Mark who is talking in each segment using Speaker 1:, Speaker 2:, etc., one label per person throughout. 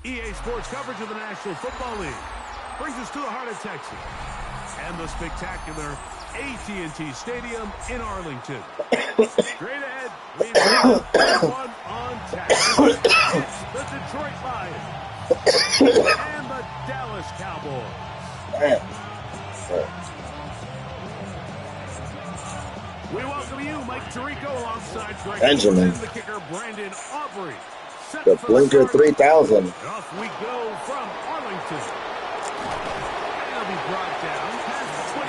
Speaker 1: EA Sports coverage of the National Football League brings us to the heart of Texas and the spectacular AT&T Stadium in Arlington. Straight ahead, we've got one on tap. It's the Detroit Lions and the Dallas Cowboys. We welcome you, Mike Tirico, alongside Greg
Speaker 2: Benjamin,
Speaker 1: the kicker, Brandon Aubrey.
Speaker 2: the Blinker 3000.
Speaker 1: Off we go from Arlington. And it'll be brought down past 25.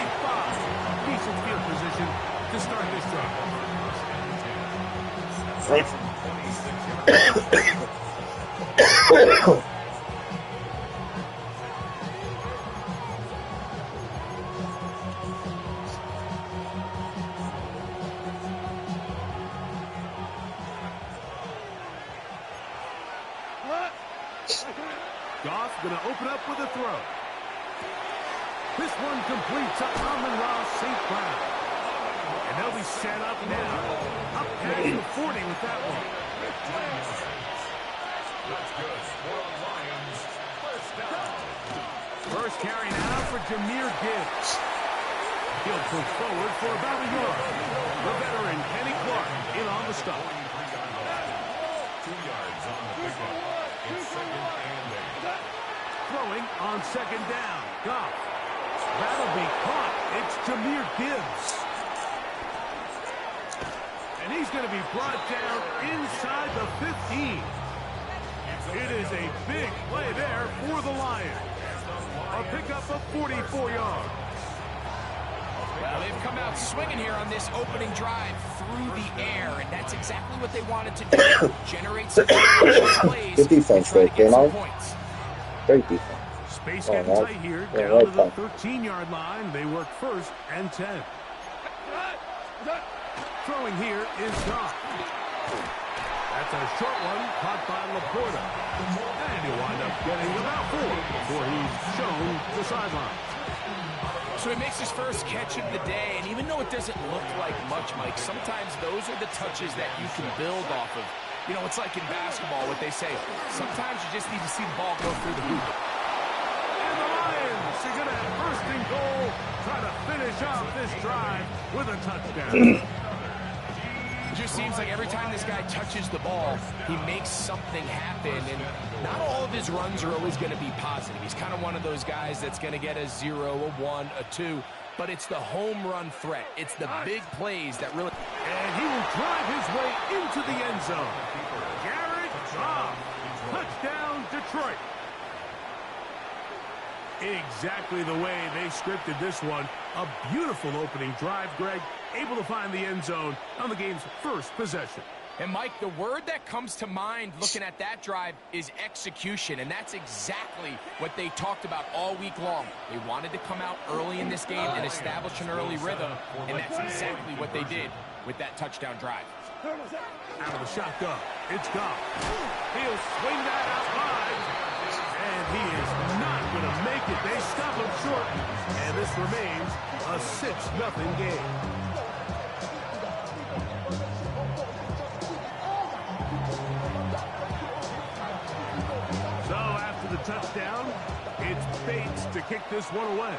Speaker 1: Decent field position to start this drive. Goff going to open up with a throw. This one complete to Amon-Ra St. Brown. And they'll be set up now. Up past the 40 with that one. First carry now for Jahmyr Gibbs. He'll push forward for about a yard. The veteran Kenny Clark in on the stop.
Speaker 3: 2 yards on the pickup. It's second and 8.
Speaker 1: Throwing on second down. Goff. That'll be caught. It's Jahmyr Gibbs. And he's going to be brought down inside the 15. It is a big play there for the Lions. A pickup of 44 yards.
Speaker 4: Well, they've come out swinging here on this opening drive through the air, and that's exactly what they wanted to do. Generate some plays.
Speaker 2: Good defense there, Kano. Great defense.
Speaker 1: Space getting tight here, down to the 13-yard line. They work first and 10. Throwing here is Goff. That's a short one, caught by Laporta. And he'll wind up getting about 4 before he's shown the sideline.
Speaker 4: So he makes his first catch of the day, and even though it doesn't look like much, Mike, sometimes those are the touches that you can build off of. You know, it's like in basketball, what they say, sometimes you just need to see the ball go through the hoop.
Speaker 1: And the Lions are going to have first and goal, try to finish off this drive with a touchdown.
Speaker 4: It just seems like every time this guy touches the ball, he makes something happen, and not all of his runs are always going to be positive. He's kind of one of those guys that's going to get a 0, a 1, a 2, but it's the home run threat. It's the big plays that really...
Speaker 1: And he will drive his way into the end zone. Garrett Goff, touchdown Detroit. Exactly the way they scripted this one. A beautiful opening drive, Greg. Able to find the end zone on the game's first possession.
Speaker 4: And, Mike, the word that comes to mind looking at that drive is execution, and that's exactly what they talked about all week long. They wanted to come out early in this game and establish an early rhythm, and that's exactly what they did with that touchdown drive.
Speaker 1: Out of the shotgun, it's Goff. He'll swing that out wide, and he is not going to make it. They stop him short, and this remains a 6-0 game. So after the touchdown, it's Bates to kick this one away.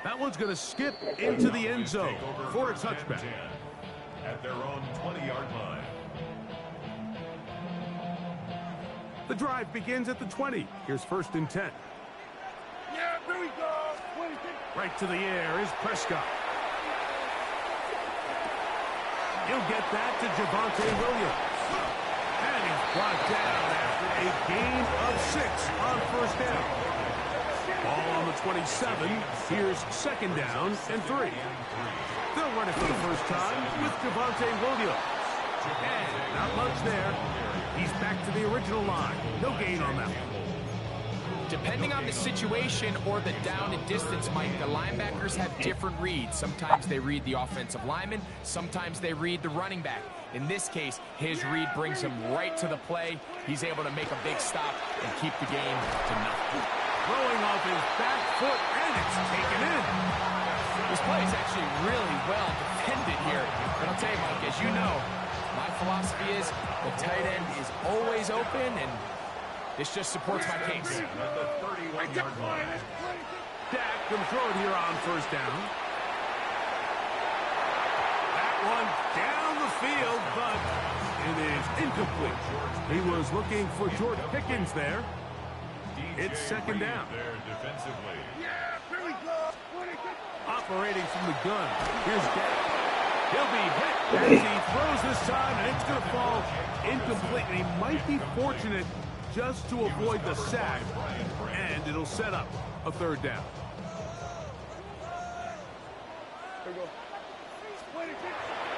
Speaker 1: That one's going to skip into the end zone for a touchback.
Speaker 3: At their own 20-yard line.
Speaker 1: The drive begins at the 20. Here's first and 10.
Speaker 5: Yeah, here we go.
Speaker 1: Right to the air is Prescott. He'll get that to Javonte Williams. And he's brought down after a gain of 6 on first down. Ball on the 27. Here's second down and 3. They'll run it for the first time with Javonte Williams. And not much there. He's back to the original line. No gain on that one.
Speaker 4: Depending on the situation or the down and distance, Mike, the linebackers have different reads. Sometimes they read the offensive lineman. Sometimes they read the running back. In this case, his read brings him right to the play. He's able to make a big stop and keep the game to nothing.
Speaker 1: throwing off his back foot, and it's taken in.
Speaker 4: This play is actually really well defended here. But I'll tell you, Mike, as you know, my philosophy is the tight end is always open, and this just supports my case.
Speaker 3: At the 31-yard line.
Speaker 1: Dak can throw it here on first down. That one down the field, but it is incomplete. He was looking for George Pickens there. It's second down.
Speaker 3: There defensively.
Speaker 5: Yeah, here we go.
Speaker 1: Operating from the gun. Here's Dak. He'll be hit as he throws this time, and it's going to fall incomplete. And he might be fortunate just to avoid the sack, and it'll set up a third down.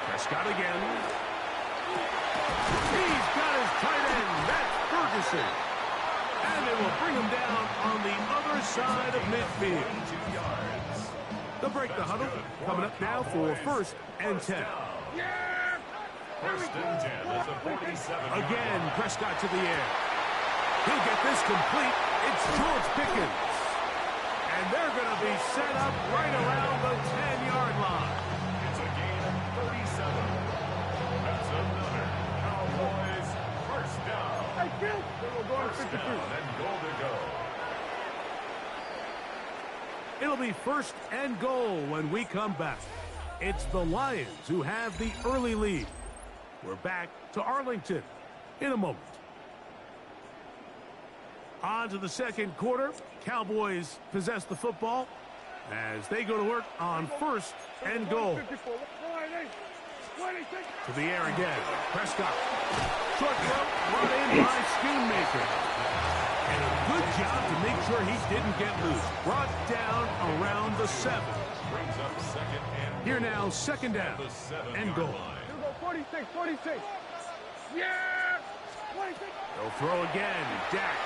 Speaker 1: Prescott again. He's got his tight end. That's Ferguson. And they will bring him down on the other side of midfield.
Speaker 3: 2 yards.
Speaker 1: They'll break the huddle. Coming up now for first and 10.
Speaker 3: First and 10 at the 47.
Speaker 1: Again, Prescott to the air. He'll get this complete. It's George Pickens. And they're going to be set up right around the 10-yard line.
Speaker 3: It's a gain of 37. That's another Cowboys first down. First down and goal to go.
Speaker 1: It'll be first and goal when we come back. It's the Lions who have the early lead. We're back to Arlington in a moment. On to the second quarter. Cowboys possess the football as they go to work on first and goal. To the air again. Prescott. Short throw brought in by Schoonmaker. And a good job to make sure he didn't get loose. Brought down around the 7.
Speaker 3: Brings up second and
Speaker 1: Here now, second down
Speaker 3: the 7
Speaker 1: and goal.
Speaker 5: 46. Yeah! 46.
Speaker 1: They'll throw again. Dak.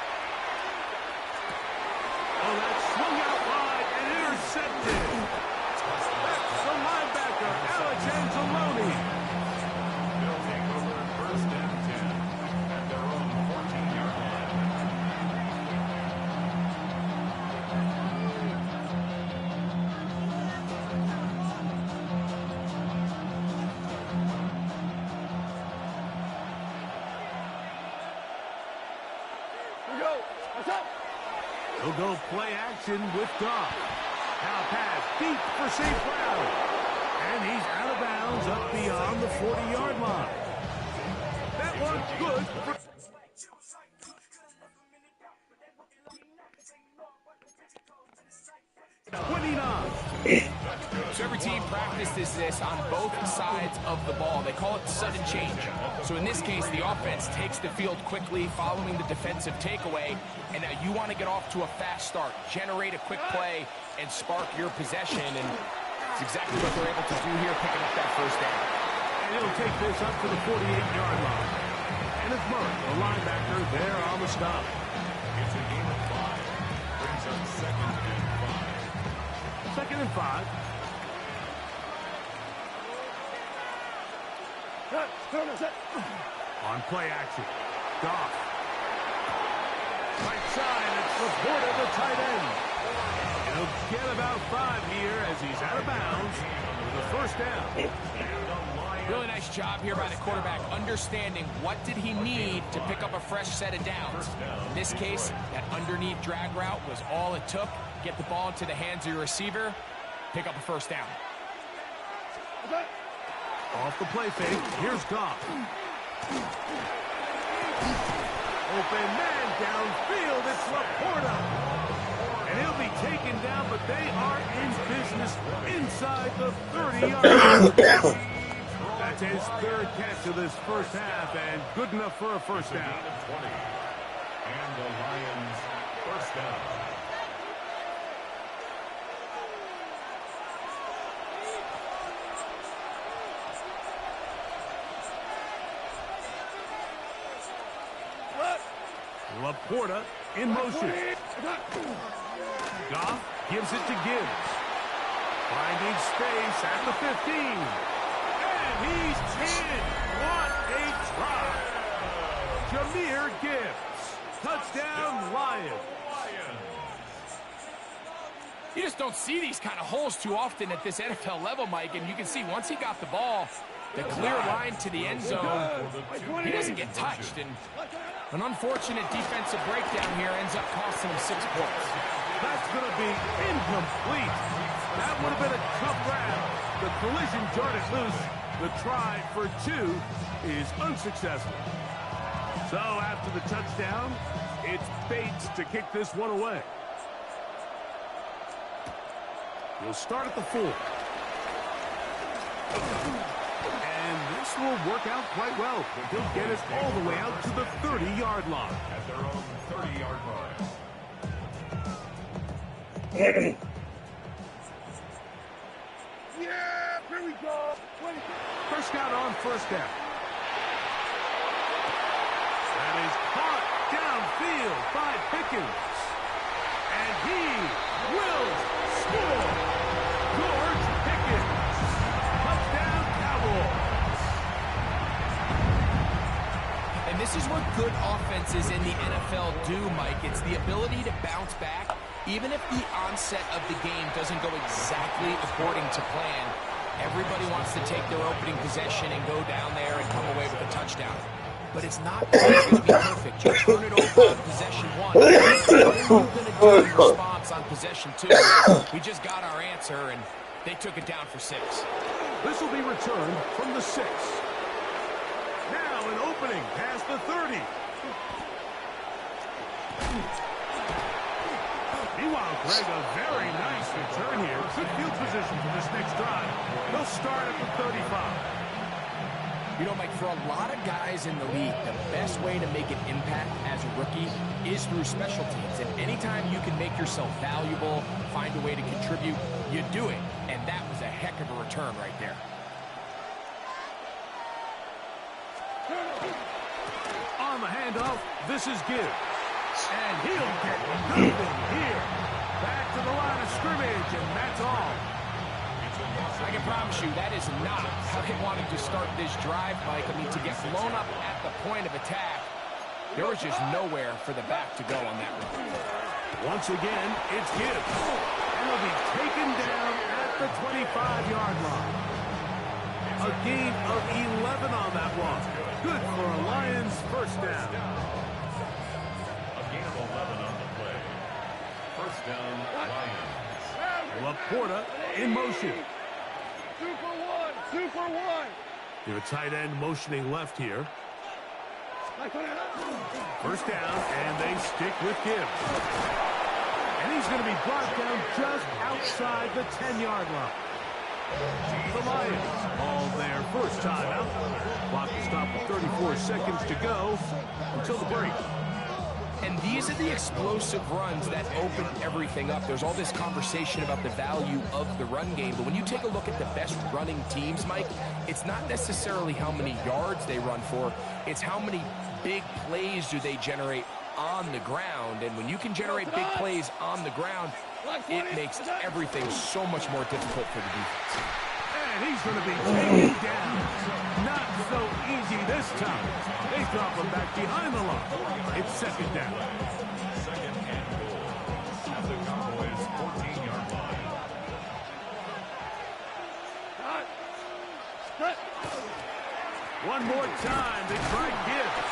Speaker 1: Oh, that swung out wide and intercepted. That's the linebacker, Alex Anzalone.
Speaker 3: They'll take over first and 10 at their own 14-yard line.
Speaker 1: He'll go play action with Goff. Now pass deep for St. Brown. And he's out of bounds up beyond the 40-yard line. That one's good for 29.
Speaker 4: So every team practices this on both sides of the ball. They call it sudden change. So in this case, the offense takes the field quickly following the defensive takeaway. And now you want to get off to a fast start, generate a quick play, and spark your possession. And it's exactly what they're able to do here, picking up that first down.
Speaker 1: And he'll take this up to the 48-yard line. And it's Murray, the linebacker, there on the stop.
Speaker 3: It's a gain of 5. Brings up second and 5.
Speaker 1: Second and 5. On play action. Goff. Right side, it's Laporta, the tight end. He'll get about 5 here as he's out of bounds with a first down.
Speaker 4: Really nice job here by the quarterback, understanding what did he need to pick up a fresh set of downs. In this case, that underneath drag route was all it took. Get the ball into the hands of your receiver, pick up a first down.
Speaker 1: Off the play fake, here's Goff. Open man downfield, it's Laporta. And he'll be taken down, but they are in business inside the 30-yard line. That's his third catch of this first half, and good enough for a first down.
Speaker 3: Gain of 20. And the Lions first down.
Speaker 1: Laporta in motion. Goff gives it to Gibbs. Finding space at the 15. And he's in. What a try. Jahmyr Gibbs. Touchdown, Lions.
Speaker 4: You just don't see these kind of holes too often at this NFL level, Mike, and you can see once he got the ball, the clear line to the end zone, he doesn't get touched, and an unfortunate defensive breakdown here ends up costing him 6 points.
Speaker 1: That's going to be incomplete. That would have been a tough grab. The collision jarred it loose. The try for 2 is unsuccessful. So after the touchdown, it's Bates to kick this one away. He'll start at the 4. And this will work out quite well. He'll get it all the way out to the 30-yard line.
Speaker 3: At their own 30-yard line.
Speaker 5: Yeah, here we go.
Speaker 1: First down on first down. That is caught downfield by Pickens. And he will score. George Pickens. Touchdown Cowboys.
Speaker 4: And this is what good offenses in the NFL do, Mike. It's the ability to bounce back, even if the onset of the game doesn't go exactly according to plan. Everybody wants to take their opening possession and go down there and come away with a touchdown. But it's not always going to be perfect. You turn it over on possession 1. What are you going to do in response on possession 2? We just got our answer, and they took it down for 6.
Speaker 1: This will be returned from the 6. Now an opening past the 30. Meanwhile, Greg, a very nice return here. Good field position for this next drive. They'll start at the 35.
Speaker 4: You know, Mike, for a lot of guys in the league, the best way to make an impact as a rookie is through special teams. And anytime you can make yourself valuable, find a way to contribute, you do it. And that was a heck of a return right there.
Speaker 1: On the handoff, this is Gibbs. And he'll get nothing here. Back to the line of scrimmage, and that's all.
Speaker 4: I can promise you that is not how they wanted to start this drive, Mike. I mean, to get blown up at the point of attack, there was just nowhere for the back to go on that run.
Speaker 1: Once again, it's Gibbs. And he'll be taken down at the 25-yard line. A gain of 11 on that one. Good for a Lions first down.
Speaker 3: A gain of 11 on the play. First down, Lions.
Speaker 1: Laporta in motion.
Speaker 5: 2 for 1. 2 for 1.
Speaker 1: Your tight end motioning left here. First down, and they stick with Gibbs. And he's going to be brought down just outside the 10-yard line. The Lions all their first time out. Clock will stop with 34 seconds to go until the break.
Speaker 4: And these are the explosive runs that open everything up. There's all this conversation about the value of the run game, but when you take a look at the best running teams, Mike, it's not necessarily how many yards they run for, it's how many big plays do they generate on the ground. And when you can generate big plays on the ground, it makes everything so much more difficult for the defense.
Speaker 1: And he's going to be taken down. Not so easy this time. They drop him back behind the line. It's second down.
Speaker 3: Second and goal. At the Cowboys' 14-yard line.
Speaker 1: One more time, they try Gibbs.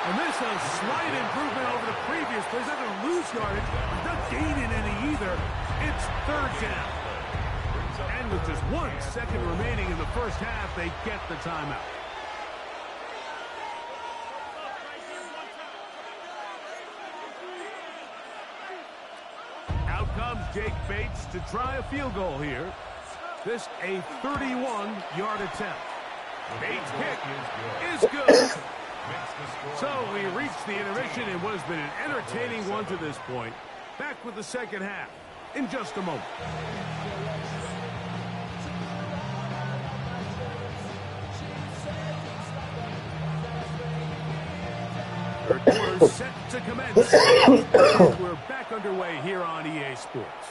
Speaker 1: And this is a slight improvement over the previous plays. They're going to lose yardage. Not gaining any either. It's third down. And with just 1 second remaining in the first half, they get the timeout. Out comes Jake Bates to try a field goal here. This a 31-yard attempt. Bates' kick is good. So we reached the intermission in what has been an entertaining one to this point. Back with the second half in just a moment. Third quarter set to commence. We're back underway here on EA Sports.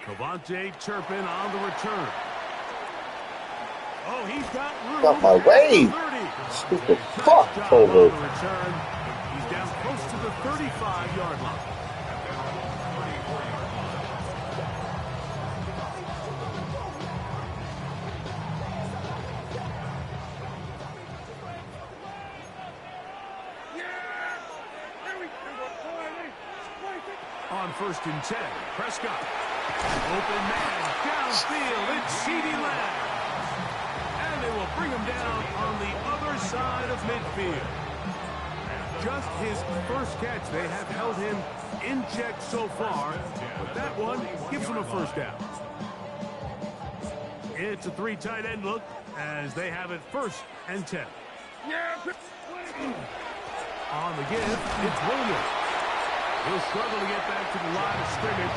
Speaker 1: Cavante Turpin on the return. Oh, he's got room.
Speaker 2: Got my way. Stupid fuck, Tolu.
Speaker 1: He's down close to the 35-yard line. On 1st and 10, Prescott. Open man, downfield, it's CeeDee Lamb. And they will bring him down on the other side of midfield. Just his first catch. They have held him in check so far, but that one gives him a first down. It's a 3 tight end look as they have it 1st and 10. On the give, it's Williams. He'll struggle to get back to the line of scrimmage.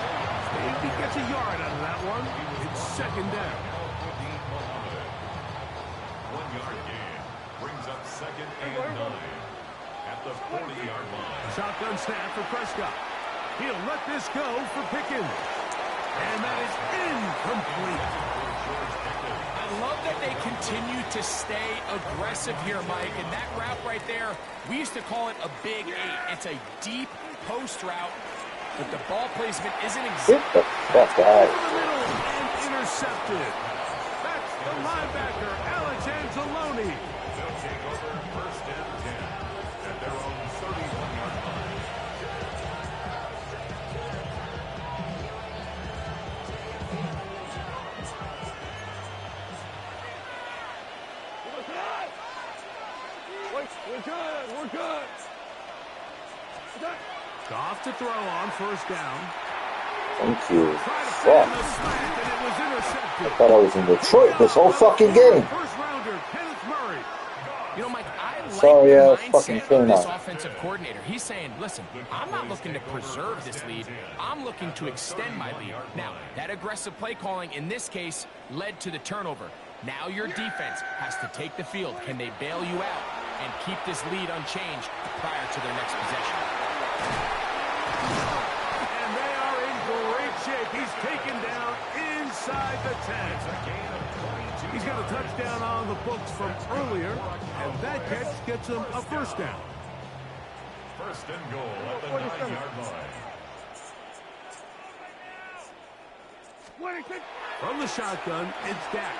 Speaker 1: Maybe gets a yard out of that one. It's 2nd down.
Speaker 3: 1 yard gain brings up 2nd and 9 at the 40-yard line.
Speaker 1: Shotgun snap for Prescott. He'll let this go for Pickens. And that is incomplete.
Speaker 4: I love that they continue to stay aggressive here, Mike. And that route right there, we used to call it a big 8. It's a deep post route, but the ball placement isn't exact.
Speaker 2: That's bad.
Speaker 1: Over the middle and intercepted. That's the linebacker, Alex Anzalone.
Speaker 3: They'll take over 1st and 10 at their own 31-yard line.
Speaker 5: We're good. We're good.
Speaker 1: Goff to throw on 1st down.
Speaker 2: Thank you.
Speaker 1: Tried to
Speaker 2: Fuck.
Speaker 1: fit in the slant, and it was intercepted.
Speaker 2: I thought I was in Detroit this whole fucking game.
Speaker 1: First rounder, Kenneth Murray.
Speaker 4: You know, Mike, I like
Speaker 2: Sorry,
Speaker 4: the
Speaker 2: fucking
Speaker 4: mindset
Speaker 2: turn
Speaker 4: of this
Speaker 2: on.
Speaker 4: offensive coordinator. He's saying, listen, I'm not looking to preserve this lead. I'm looking to extend my lead. Now, that aggressive play calling in this case led to the turnover. Now your defense has to take the field. Can they bail you out and keep this lead unchanged prior to their next possession?
Speaker 1: And they are in great shape. He's taken down inside the 10. He's got a touchdown on the books from earlier, and that catch gets him a 1st down.
Speaker 3: 1st and goal at the 9-yard line.
Speaker 1: From the shotgun, it's Dak.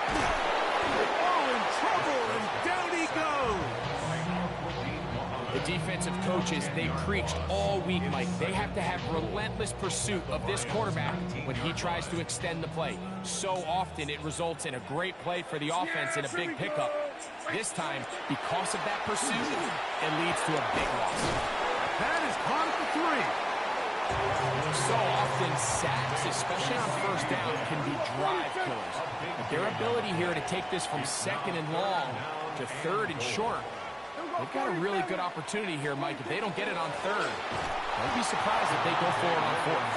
Speaker 1: Oh, in trouble, and down he goes.
Speaker 4: The defensive coaches, they preached all week, Mike. They have to have relentless pursuit of this quarterback when he tries to extend the play. So often it results in a great play for the offense and a big pickup. This time, because of that pursuit, it leads to a big loss.
Speaker 1: That is caught at the 3.
Speaker 4: So often, sacks, especially on 1st down, can be drive killers. But their ability here to take this from 2nd and long to 3rd and short, they've got a really good opportunity here, Mike. If they don't get it on 3rd, don't be surprised if they go for it on 4th.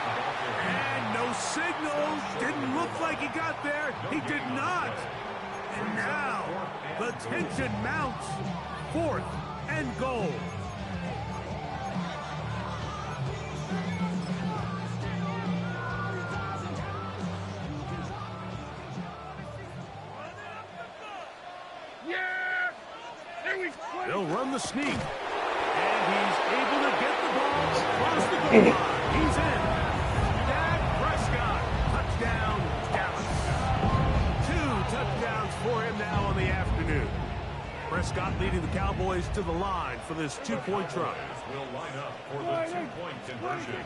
Speaker 1: And no signals. Didn't look like he got there. He did not. And now the tension mounts. 4th and goal. They'll run the sneak. And he's able to get the ball across the goal line. He's in. Dak Prescott. Touchdown, Dallas. 2 touchdowns for him now on the afternoon. Prescott leading the Cowboys to the line for this 2-point try.
Speaker 3: Will line up for the 2-point conversion.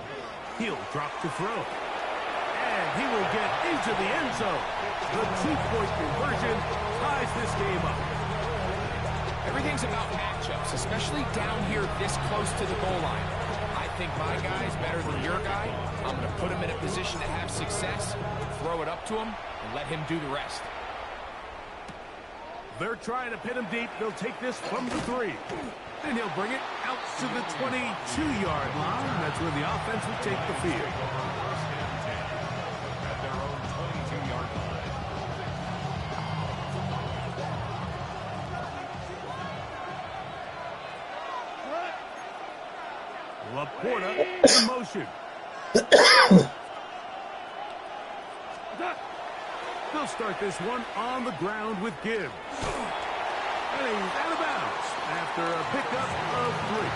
Speaker 1: He'll drop to throw. And he will get into the end zone. The 2-point conversion ties this game up.
Speaker 4: Everything's about matchups, especially down here this close to the goal line. I think my guy's better than your guy. I'm going to put him in a position to have success, throw it up to him, and let him do the rest.
Speaker 1: They're trying to pin him deep. They'll take this from the 3. And he'll bring it out to the 22-yard line. That's where the offense will take the field.
Speaker 3: At their own 22-yard line.
Speaker 1: Laporta in motion. They'll start this one on the ground with Gibbs. And he's out of bounds after a pickup of 3.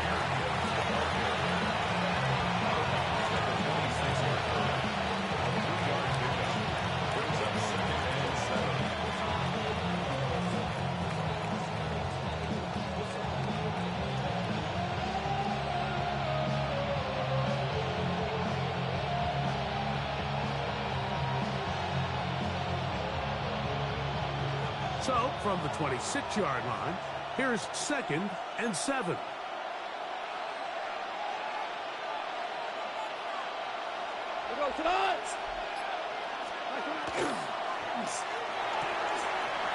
Speaker 1: So, from the 26-yard line, here's 2nd and 7.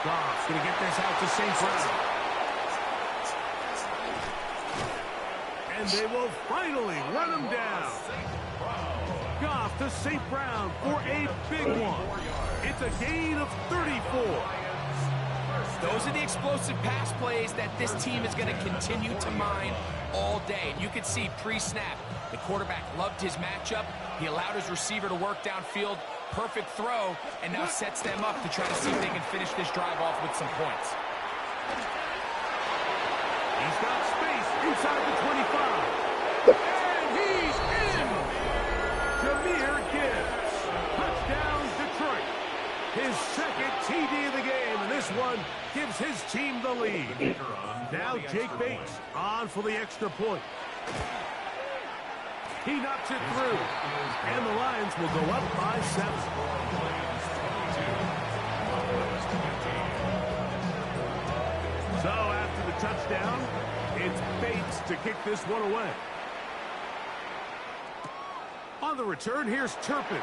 Speaker 1: Goff's going to get this out to St. Brown. And they will finally run him down. Goff to St. Brown for a big one. It's a gain of 34.
Speaker 4: Those are the explosive pass plays that this team is going to continue to mine all day. And you can see pre-snap, the quarterback loved his matchup. He allowed his receiver to work downfield. Perfect throw, and now sets them up to try to see if they can finish this drive off with some points.
Speaker 1: He's got space inside the 25. And he's in! Jahmyr Gibbs. Touchdown, Detroit. His 2nd TD of the game, and this one gives his team the lead. Now Jake Bates on for the extra point. He knocks it through, and the Lions will go up by 7. So after the touchdown, it's Bates to kick this one away. On the return, here's Turpin.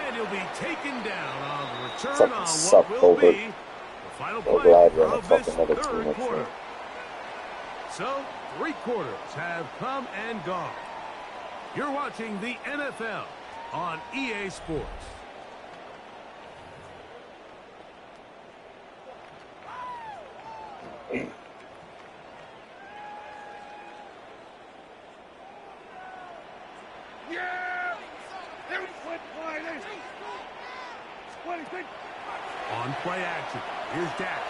Speaker 1: And he'll be taken down on the return on what will be the final play of this 3rd quarter. So, 3 quarters have come and gone. You're watching the NFL on EA Sports. On play action, here's Dak.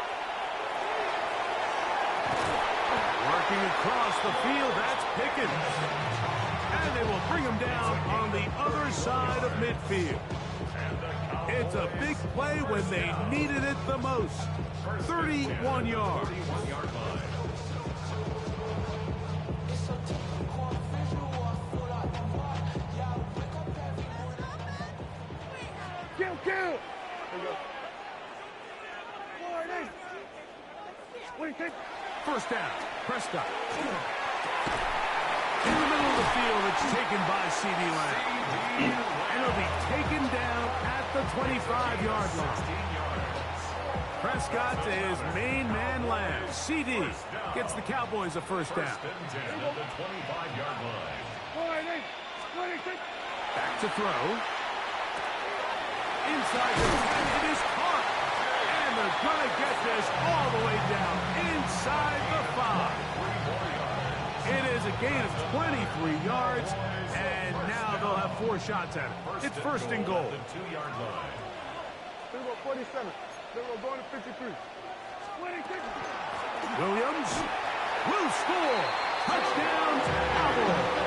Speaker 1: Working across the field, that's Pickens. And they will bring him down on the other side of midfield. It's a big play when they needed it the most. 31 yards.
Speaker 5: Kill! What do you think?
Speaker 1: First down, Prescott. In the middle of the field, it's taken by C.D. Lamb. And he'll be taken down at the 25-yard line. Prescott to his main man, Lamb. C.D. gets the Cowboys a first down. Back to throw. Inside the 10, it is caught. And they're going to get this all the way down inside the 5. It is a gain of 23 yards, and now they'll have 4 shots at it. It's 1st and goal.
Speaker 5: 47. They were going to 53.
Speaker 1: Williams will score. Touchdown, Cowboys.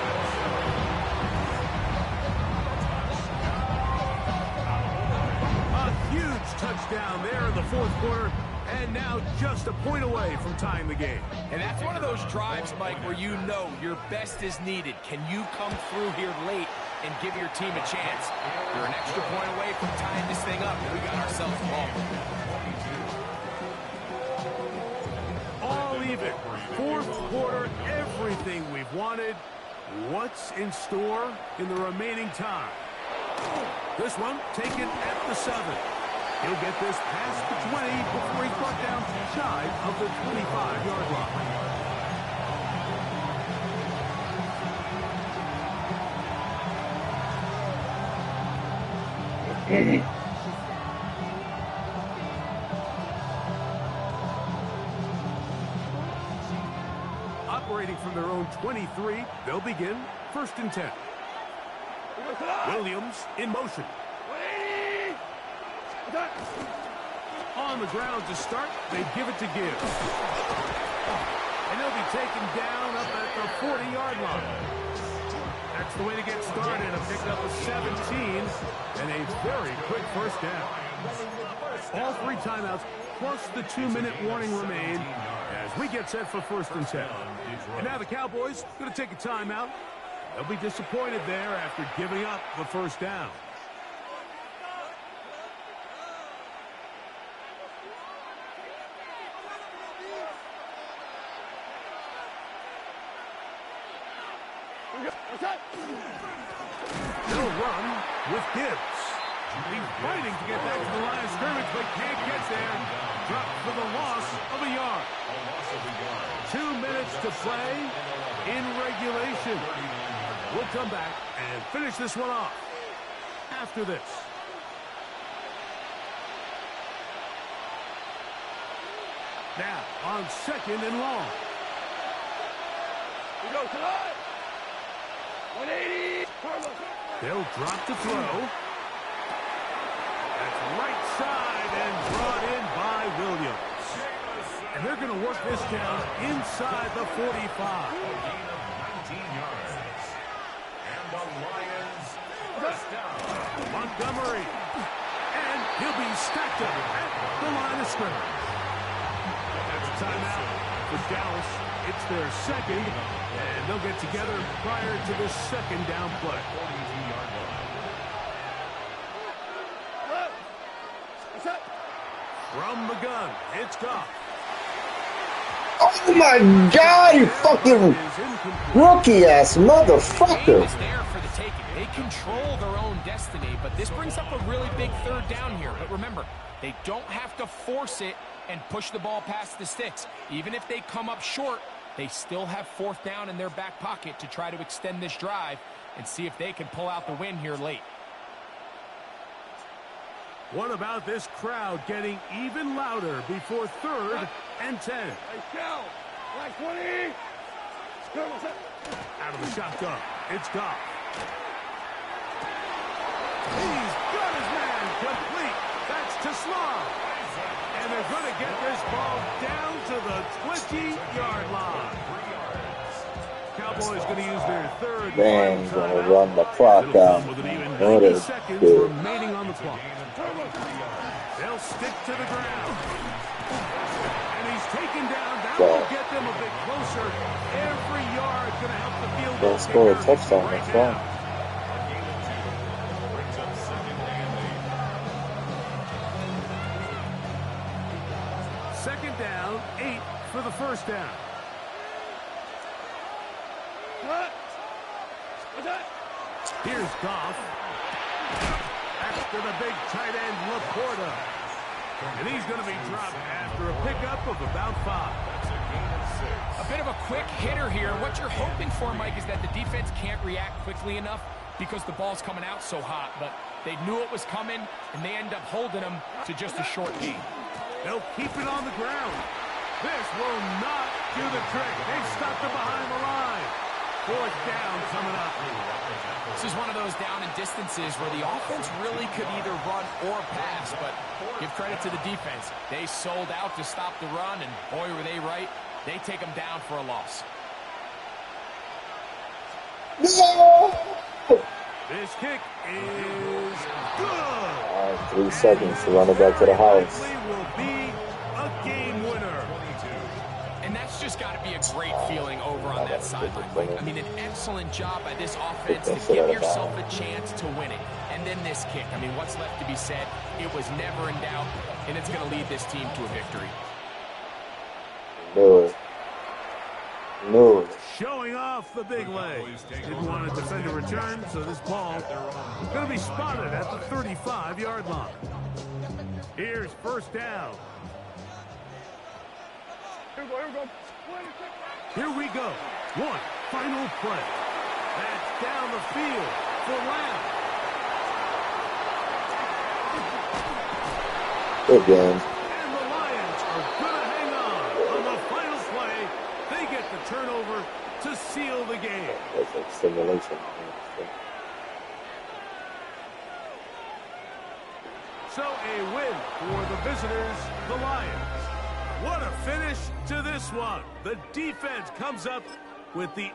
Speaker 1: Huge touchdown there in the 4th quarter, and now just a point away from tying the game.
Speaker 4: And that's one of those drives, Mike, where you know your best is needed. Can you come through here late and give your team a chance? You're an extra point away from tying this thing up, and we got ourselves a ball.
Speaker 1: All even. 4th quarter, everything we've wanted. What's in store in the remaining time? This one taken at the 7. He'll get this past the 20 before he's brought down shy of the 25-yard line. Operating from their own 23, they'll begin 1st and 10. Williams in motion. On the ground to start, they give it to Gibbs. And he'll be taken down up at the 40-yard line. That's the way to get started. A pickup of 17 and a very quick first down. All 3 timeouts plus the 2-minute warning remain as we get set for 1st and 10. And now the Cowboys going to take a timeout. They'll be disappointed there after giving up the first down. They'll run with Gibbs. He's fighting to get back to the line of scrimmage, but can't get there. Dropped for the loss of a yard. 2 minutes to play in regulation. We'll come back and finish this one off after this. Now, on 2nd and long.
Speaker 5: We go tonight. 180.
Speaker 1: They'll drop to throw. That's right side and brought in by Williams. And they're going to work this down inside the 45.
Speaker 3: A gain of 19 yards. And the Lions first down.
Speaker 1: Montgomery. And he'll be stacked up at the line of scrimmage. That's a timeout for Dallas. It's their second, and they'll get together prior to the second down play.
Speaker 3: 42-yard line.
Speaker 1: From the gun, it's Goff.
Speaker 2: Oh my God, you fucking rookie-ass motherfucker.
Speaker 4: The game is there for the taking. They control their own destiny, but this brings up a really big third down here. But remember, they don't have to force it and push the ball past the sticks. Even if they come up short, they still have 4th down in their back pocket to try to extend this drive and see if they can pull out the win here late.
Speaker 1: What about this crowd getting even louder before 3rd and 10?
Speaker 5: Hey, Cal. Like 20.
Speaker 1: Out of the shotgun, it's Goff. He's got his man complete. That's to Slav. And they're going to get this ball down to the 20-yard line. Cowboys going to use their 3rd.
Speaker 2: Man, gonna run the clock down.
Speaker 1: With an even
Speaker 2: What
Speaker 1: 90
Speaker 2: a
Speaker 1: seconds
Speaker 2: good.
Speaker 1: remaining on the clock. They'll stick to the ground. And he's taken down. That will get them a bit closer. Every yard going to help the field goal.
Speaker 2: Don't score a
Speaker 1: kicker
Speaker 2: touchdown,
Speaker 1: right
Speaker 2: that's
Speaker 1: now.
Speaker 2: wrong.
Speaker 3: Brings up 2nd and 8.
Speaker 1: 2nd down, 8 for the 1st down. Here's Goff. After the big tight end, Laporta. And he's going to be dropped after a pickup of about 5.
Speaker 3: That's a gain of 6.
Speaker 4: A bit of a quick hitter here. What you're hoping for, Mike, is that the defense can't react quickly enough because the ball's coming out so hot. But they knew it was coming, and they end up holding them to just a short gain.
Speaker 1: They'll keep it on the ground. This will not do the trick. They've stopped them behind the line. 4th down coming up.
Speaker 4: This is one of those down and distances where the offense really could either run or pass, but give credit to the defense. They sold out to stop the run, and boy, were they right. They take them down for a loss.
Speaker 1: This kick is good.
Speaker 2: 3 seconds to run it back to the house.
Speaker 1: Likely will be a game winner.
Speaker 4: And that's just got to be a great feeling over on that sideline, Mike. I mean, an excellent job by this offense to give yourself a chance to win it. And then this kick. I mean, what's left to be said? It was never in doubt, and it's going to lead this team to a victory.
Speaker 2: No.
Speaker 1: Showing off the big leg. Didn't want to defend a return, so this ball is going to be spotted at the 35-yard line. Here's 1st down.
Speaker 5: Here we go.
Speaker 1: Here we go. One final play. That's down the field for Lamb.
Speaker 2: Good game.
Speaker 1: And the Lions are going to hang on the final play. They get the turnover to seal the game.
Speaker 2: That's like simulation.
Speaker 1: So a win for the visitors, the Lions. What a finish to this one. The defense comes up with the